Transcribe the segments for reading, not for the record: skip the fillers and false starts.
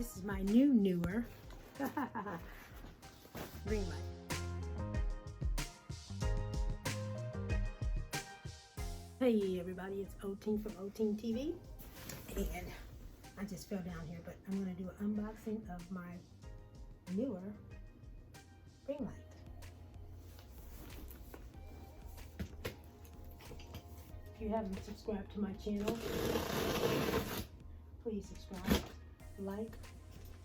This is my new Neewer ring light. Hey everybody, it's Oteen from Oteen TV, and I just fell down here, but I'm going to do an unboxing of my Neewer ring light. If you haven't subscribed to my channel, please subscribe, like,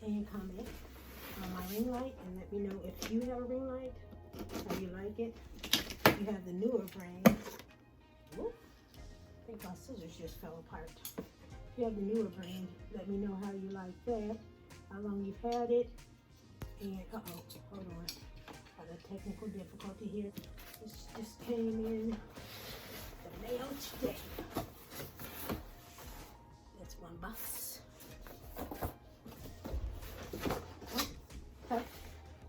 and comment on my ring light, and let me know if you have a ring light, how you like it. If you have the Neewer brand, whoop, I think my scissors just fell apart. If you have the Neewer brand, let me know how you like that, how long you've had it, and hold on, got a technical difficulty here. This just came in the mail today. That's one box. Oh,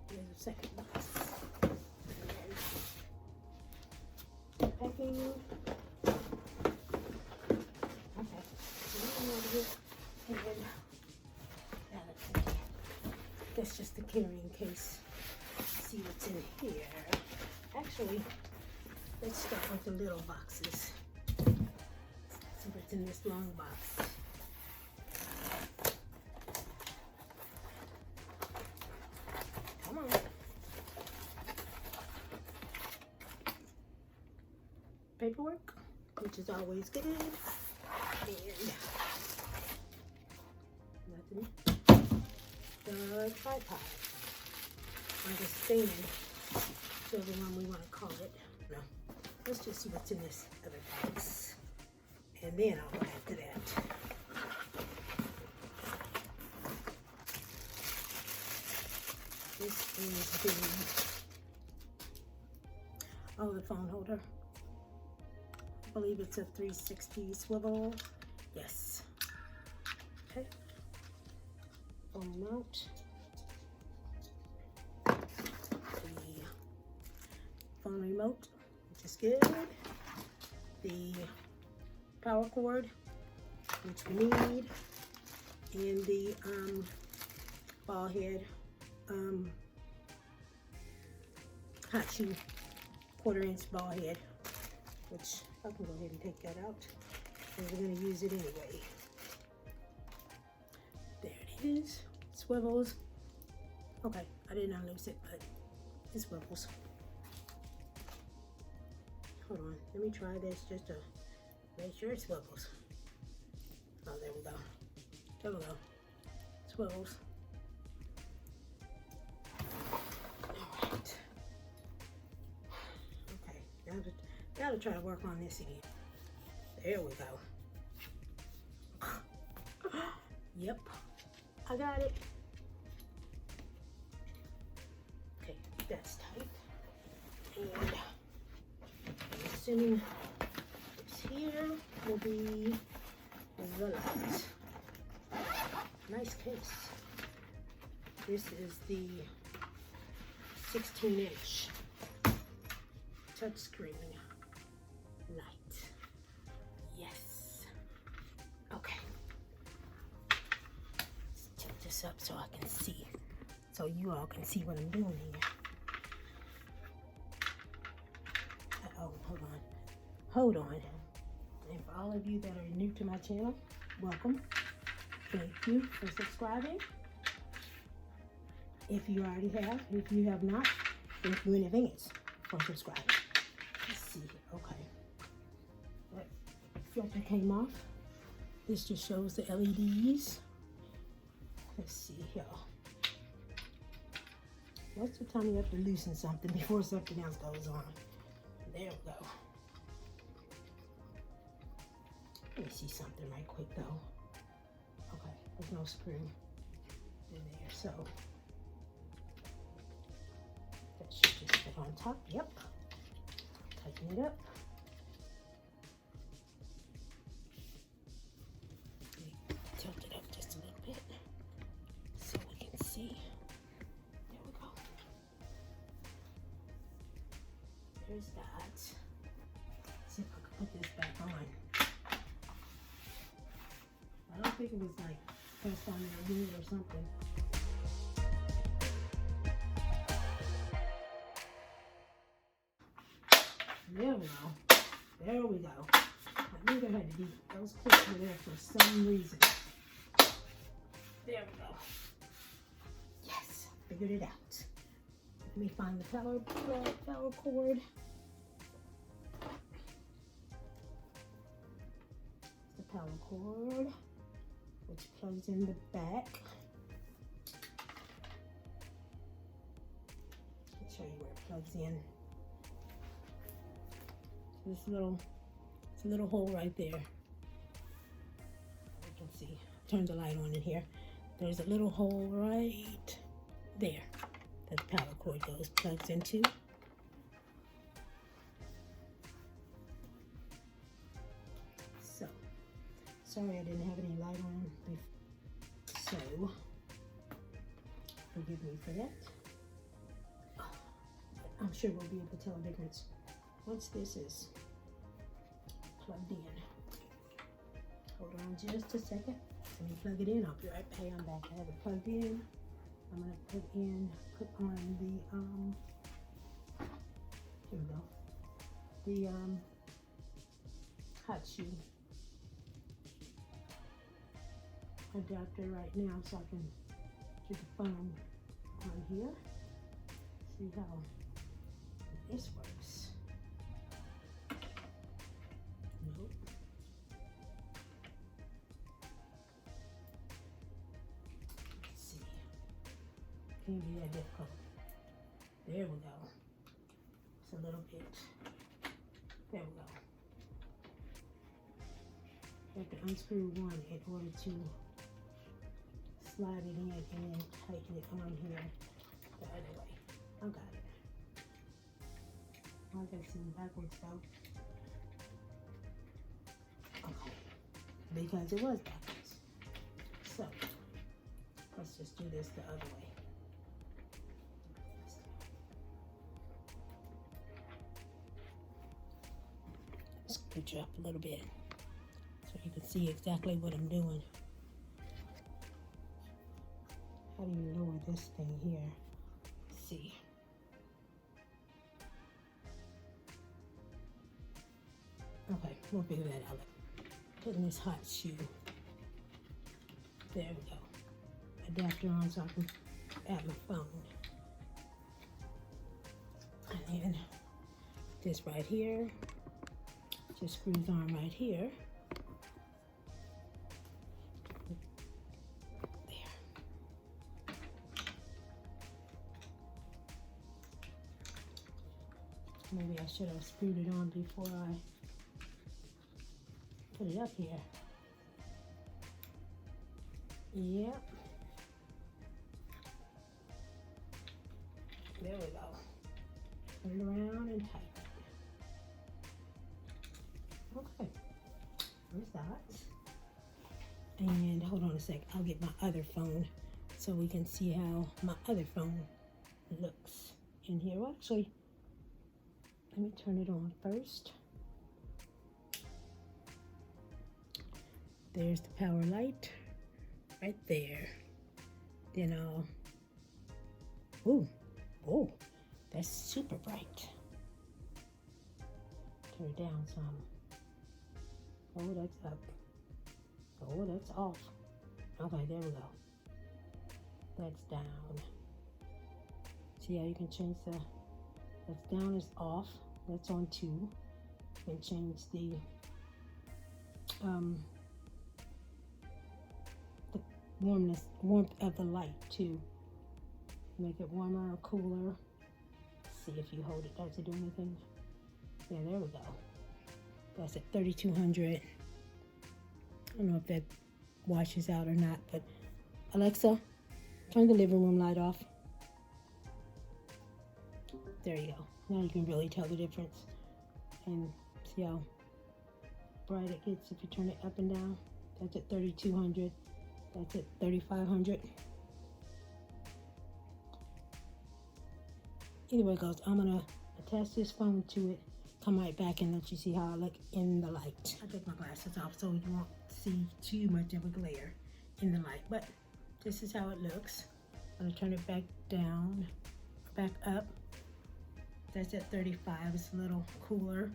here's the second box. And packing. Okay, and that's just the carrying case. See what's in here. Actually, let's start with the little boxes. See what's in this long box. Come on. Paperwork, which is always good. And nothing. The tripod. Or the stand. Whichever one we want to call it. No. Let's just see what's in this other box. And then I'll go back to that. This is the phone holder. I believe it's a 360 swivel. Yes. Okay. Phone mount. The phone remote, which is good. The power cord, which we need. And the ball head hot shoe 1/4 inch ball head, which I can go ahead and take that out because we're going to use it anyway. There it is. Swivels. Okay, I didn't unloose it, but it swivels. Hold on, let me try this just to make sure it swivels. Oh, there we go. There we go. Swivels. Alright. Okay, gotta try to work on this again. There we go. Yep, I got it. Okay, that's tight. And I'm assuming this here will be the light. Nice case. This is the 16-inch touchscreen light. Yes. Okay. Let's tilt this up so I can see. So you all can see what I'm doing here. Uh-oh, hold on. Hold on. And for all of you that are new to my channel, welcome. Thank you for subscribing. If you already have, if you have not, thank you in advance for subscribing. Let's see, okay. That filter came off. This just shows the LEDs. Let's see here. Most of the time you have to loosen something before something else goes on. There we go. Let me see something right quick though. Okay, there's no screw in there, so that should just fit on top. Yep. Tighten it up. Tilt it up just a little bit so we can see. There we go. There's that. See if I can put this back on. I don't think it was like pressed on your wheel or something. There we go. There we go. I knew there had to be, those clips were there for some reason. There we go. Yes, figured it out. Let me find the power cord. The power cord, which plugs in the back. I'll show you where it plugs in. It's a little hole right there. You can see. Turn the light on in here. There's a little hole right there that the power cord plugs into. So, sorry I didn't have any light on before. So, forgive me for that. I'm sure we'll be able to tell the difference once this is plugged in. Hold on just a second. Let me plug it in. I'll be right back. I'm back. I have it plugged in. I'm gonna put on the here we go. The hot shoe adapter right now, so I can get the phone on here. See how this works. Nope. Let's see. Can't be that difficult. There we go. It's a little bit. There we go. You have to unscrew one in order to slide it in and then tighten it on here the other way. I got it. I got some backwards though. Okay. Because it was backwards. So, let's just do this the other way. Scooch up a little bit so you can see exactly what I'm doing. How do you lower this thing here? Let's see. Okay, we'll figure that out. Putting this hot shoe. There we go. Adapter on so I can add my phone. And then this right here just screws on right here. There. Maybe I should have screwed it on before I put it up here. Yep. There we go. Turn it around and tighten it. Okay. There's that. And hold on a sec. I'll get my other phone so we can see how my other phone looks in here. Well, actually, let me turn it on first. There's the power light right there. Then oh, that's super bright. Turn it down some. Oh, that's up. Oh, that's off. Okay, there we go. That's down. See how you can change that's down is off. That's on 2. You can change the warmth of the light too. Make it warmer or cooler. See if you hold it. Does it do anything? Yeah, there we go. That's at 3200. I don't know if that washes out or not, but Alexa, turn the living room light off. There you go. Now you can really tell the difference and see how bright it gets if you turn it up and down. That's at 3200. That's at 3500. Either way it goes, I'm gonna attach this phone to it, come right back and let you see how I look in the light. I take my glasses off so you won't see too much of a glare. in the light, but this is how it looks. I'm gonna turn it back down, back up. That's at 35, it's a little cooler.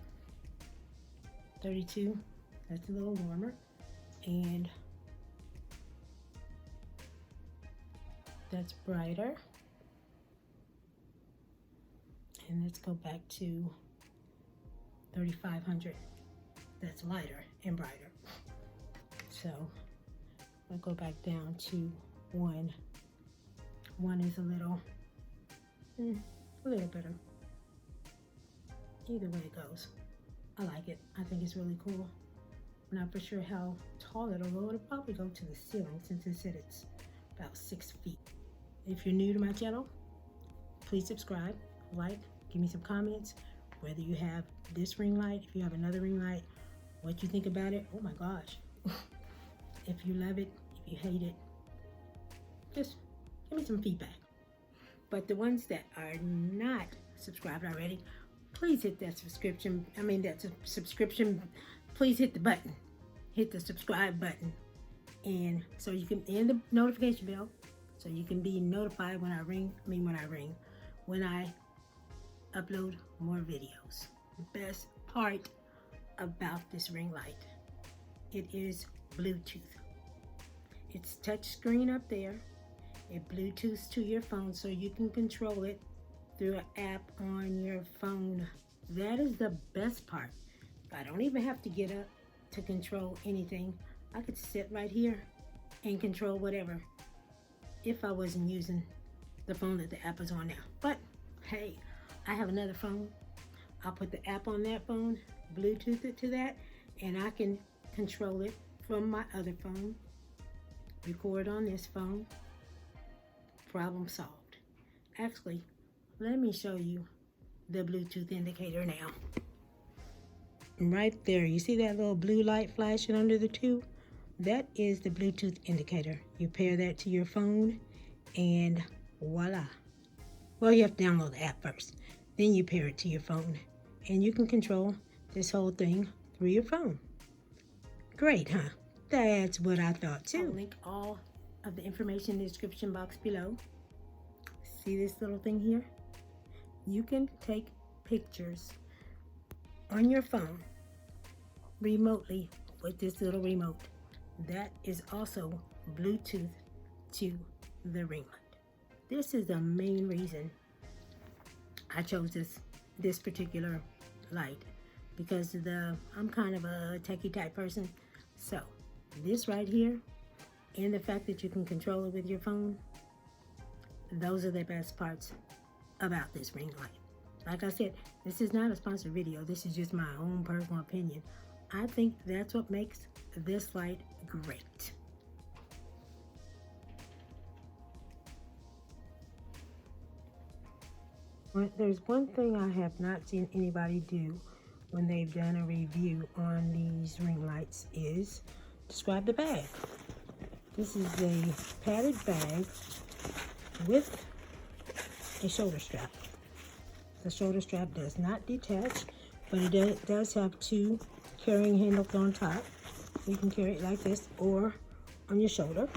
32, that's a little warmer. And that's brighter. And let's go back to 3500. That's lighter and brighter. So I'll go back down to 1. 1 is a little better. Either way it goes, I like it. I think it's really cool. I'm not for sure how tall it'll go. It'll probably go to the ceiling since it said it's about 6 feet. If you're new to my channel, please subscribe, like, give me some comments, whether you have this ring light, if you have another ring light, what you think about it. Oh my gosh. If you love it, if you hate it, just give me some feedback. But the ones that are not subscribed already, please hit that subscription. Please hit the button. Hit the subscribe button. And so you can, and the notification bell, so you can be notified when when I upload more videos. The best part about this ring light, it is Bluetooth. It's touch screen up there. It Bluetooths to your phone so you can control it through an app on your phone. That is the best part. I don't even have to get up to control anything. I could sit right here and control whatever if I wasn't using the phone that the app is on now. But hey, I have another phone. I'll put the app on that phone, Bluetooth it to that, and I can control it from my other phone, record on this phone. Problem solved. Actually, let me show you the Bluetooth indicator now. Right there, you see that little blue light flashing under the tube? That is the Bluetooth indicator. You pair that to your phone and voila. Well, you have to download the app first. Then you pair it to your phone and you can control this whole thing through your phone. Great, huh? That's what I thought too. I'll link all of the information in the description box below. See this little thing here? You can take pictures on your phone remotely with this little remote. That is also Bluetooth to the ring light. This is the main reason I chose this particular light, because I'm kind of a techie type person. So this right here, and the fact that you can control it with your phone, those are the best parts about this ring light. Like I said, this is not a sponsored video. This is just my own personal opinion. I think that's what makes this light great. There's one thing I have not seen anybody do when they've done a review on these ring lights is describe the bag. This is a padded bag with a shoulder strap. The shoulder strap does not detach, but it does have 2 carrying handles on top. You can carry it like this or on your shoulder.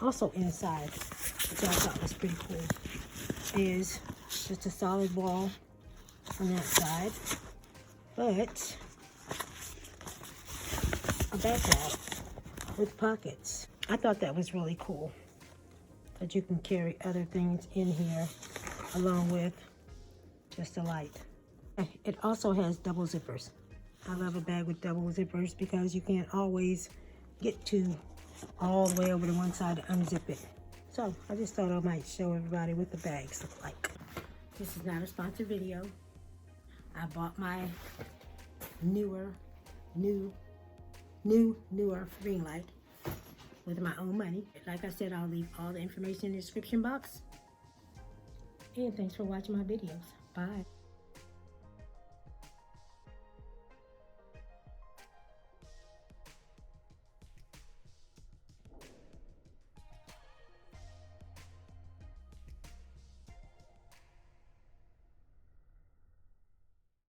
Also inside, which I thought was pretty cool, is just a solid wall on that side, but a backpack with pockets. I thought that was really cool, that you can carry other things in here along with just a light. It also has double zippers. I love a bag with double zippers because you can't always get to all the way over to one side to unzip it. So I just thought I might show everybody what the bags look like. This is not a sponsored video. I bought my Neewer ring light with my own money. Like I said, I'll leave all the information in the description box. And thanks for watching my videos. Bye.